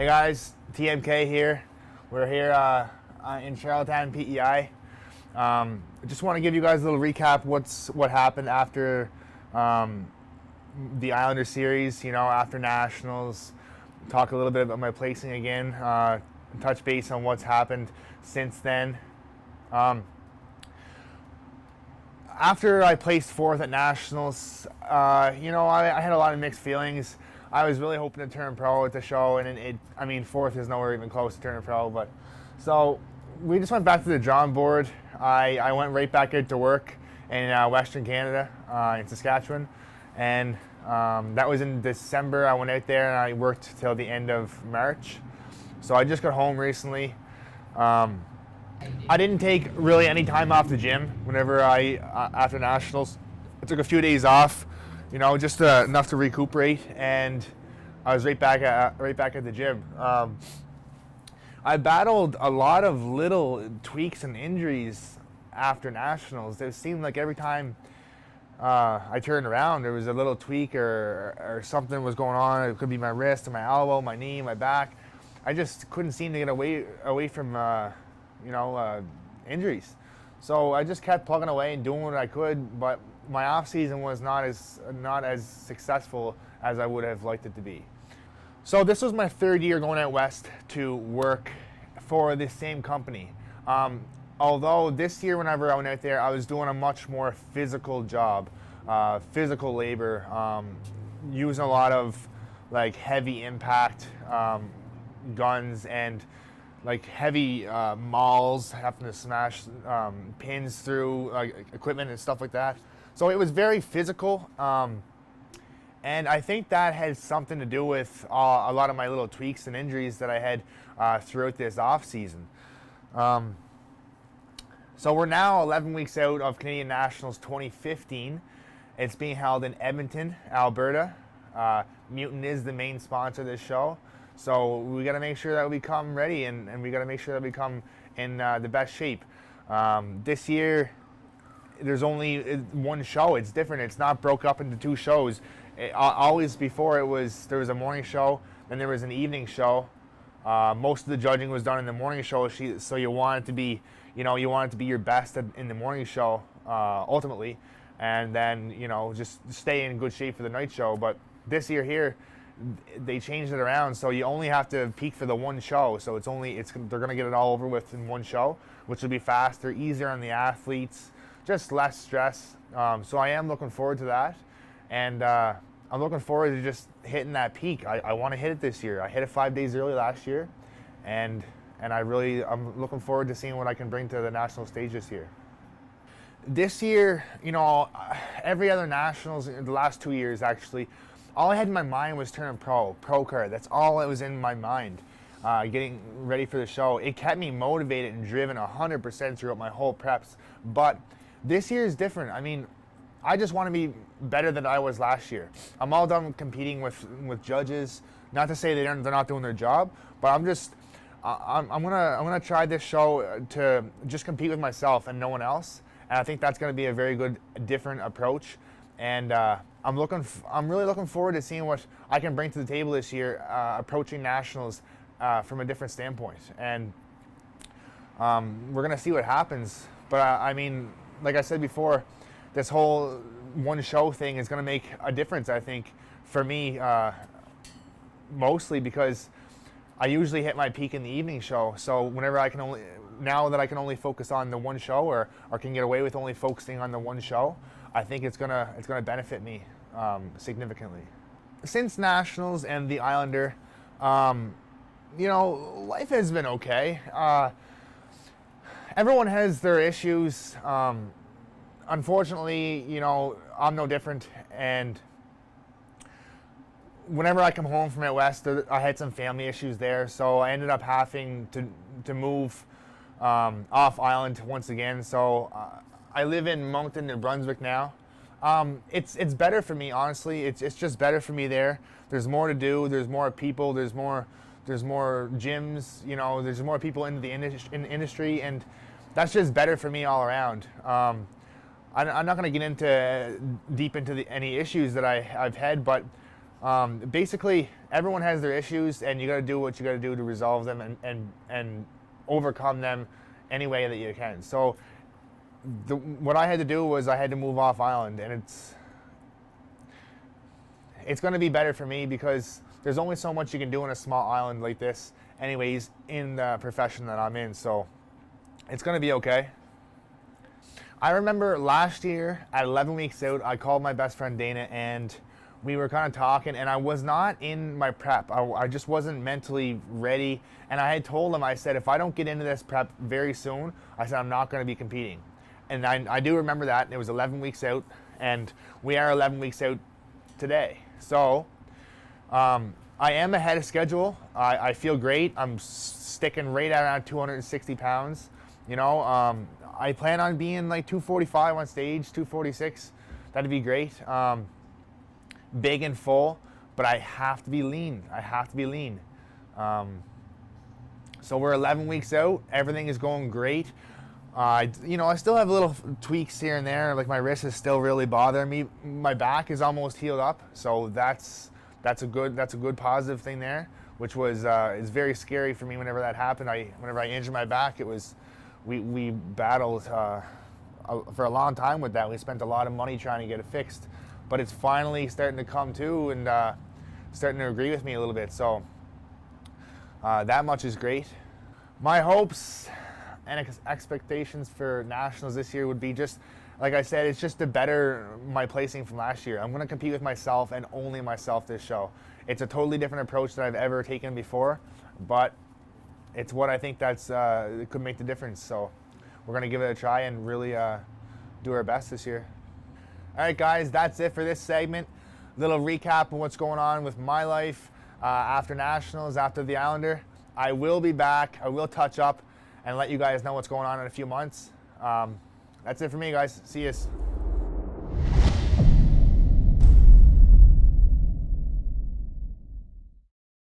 Hey guys, TMK here. We're here in Charlottetown, PEI. I just want to give you guys a little recap what happened after the Islander series. After Nationals. Talk a little bit about my placing again. Touch base on what's happened since then. After I placed fourth at Nationals, I had a lot of mixed feelings. I was really hoping to turn pro at the show, and fourth is nowhere even close to turning pro. But so we just went back to the drawing board. I went right back out to work in Western Canada, in Saskatchewan, and that was in December. I went out there and I worked till the end of March. So I just got home recently. I didn't take really any time off the gym. Whenever after Nationals, I took a few days off. Just enough to recuperate, and I was right back at the gym. I battled a lot of little tweaks and injuries after Nationals. It seemed like every time I turned around, there was a little tweak or something was going on. It could be my wrist, or my elbow, my knee, my back. I just couldn't seem to get away from injuries. So I just kept plugging away and doing what I could, but my off season was not as successful as I would have liked it to be. So this was my third year going out west to work for the same company. Although this year, whenever I went out there, I was doing a much more physical job, physical labor, using a lot of heavy impact guns and heavy mauls, having to smash pins through equipment and stuff like that. So it was very physical, and I think that had something to do with a lot of my little tweaks and injuries that I had throughout this off season. So we're now 11 weeks out of Canadian Nationals 2015. It's being held in Edmonton, Alberta. Mutant is the main sponsor of this show. So we got to make sure that we come ready, and we got to make sure that we come in the best shape. This year, there's only one show. It's different. It's not broke up into two shows. Always before there was a morning show, then there was an evening show. Most of the judging was done in the morning show, so you want it to be, your best in the morning show ultimately, and then just stay in good shape for the night show. But this year here, they changed it around, so you only have to peak for the one show. So they're gonna get it all over with in one show, which will be faster, easier on the athletes, just less stress. So I am looking forward to that, and I'm looking forward to just hitting that peak. I want to hit it this year. I hit it 5 days early last year, and I'm looking forward to seeing what I can bring to the national stage this year. This year, every other nationals, the last 2 years actually, all I had in my mind was turning pro card. That's all that was in my mind. Getting ready for the show. It kept me motivated and driven 100% throughout my whole preps. But this year is different. I just want to be better than I was last year. I'm all done competing with judges. Not to say they're not doing their job, but I'm gonna try this show to just compete with myself and no one else. And I think that's going to be a very good, different approach. And I'm really looking forward to seeing what I can bring to the table this year, approaching nationals from a different standpoint. And we're gonna see what happens. But like I said before, this whole one show thing is gonna make a difference, I think, for me, mostly because I usually hit my peak in the evening show. So whenever now that I can only focus on the one show, or can get away with only focusing on the one show, I think it's gonna benefit me significantly. Since Nationals and the Islander, life has been okay. Everyone has their issues. Unfortunately, I'm no different. And whenever I come home from out west, I had some family issues there, so I ended up having to move off island once again. So I live in Moncton, New Brunswick now. It's better for me, honestly. It's just better for me there. There's more to do. There's more people. There's more gyms. There's more people into the industry, and that's just better for me all around. I'm not going to get deep into any issues that I've had, but Basically, everyone has their issues, and you got to do what you got to do to resolve them and overcome them any way that you can. So what I had to do was I had to move off island, and it's going to be better for me because there's only so much you can do on a small island like this anyways in the profession that I'm in. So it's going to be okay. I remember last year at 11 weeks out, I called my best friend Dana, and we were kind of talking, and I was not in my prep. I just wasn't mentally ready. And I had told him, I said, if I don't get into this prep very soon, I said, I'm not going to be competing. And I do remember that. It was 11 weeks out, and we are 11 weeks out today. So I am ahead of schedule. I feel great. I'm sticking right at around 260 pounds. You know, I plan on being like 245 on stage, 246. That'd be great. Big and full, but I have to be lean. I have to be lean. So we're 11 weeks out. Everything is going great. You know, I still have little tweaks here and there. Like my wrist is still really bothering me. My back is almost healed up, so that's a good positive thing there. Which was is very scary for me whenever that happened. Whenever I injured my back, it was we battled for a long time with that. We spent a lot of money trying to get it fixed, but it's finally starting to come to and starting to agree with me a little bit. So that much is great. My hopes and expectations for nationals this year would be just, like I said, it's just to better my placing from last year. I'm going to compete with myself and only myself this show. It's a totally different approach than I've ever taken before, but it's what I think it could make the difference. So we're going to give it a try and really do our best this year. All right, guys, that's it for this segment. Little recap of what's going on with my life after nationals, after the Islander. I will be back. I will touch up and let you guys know what's going on in a few months. That's it for me, guys. See you.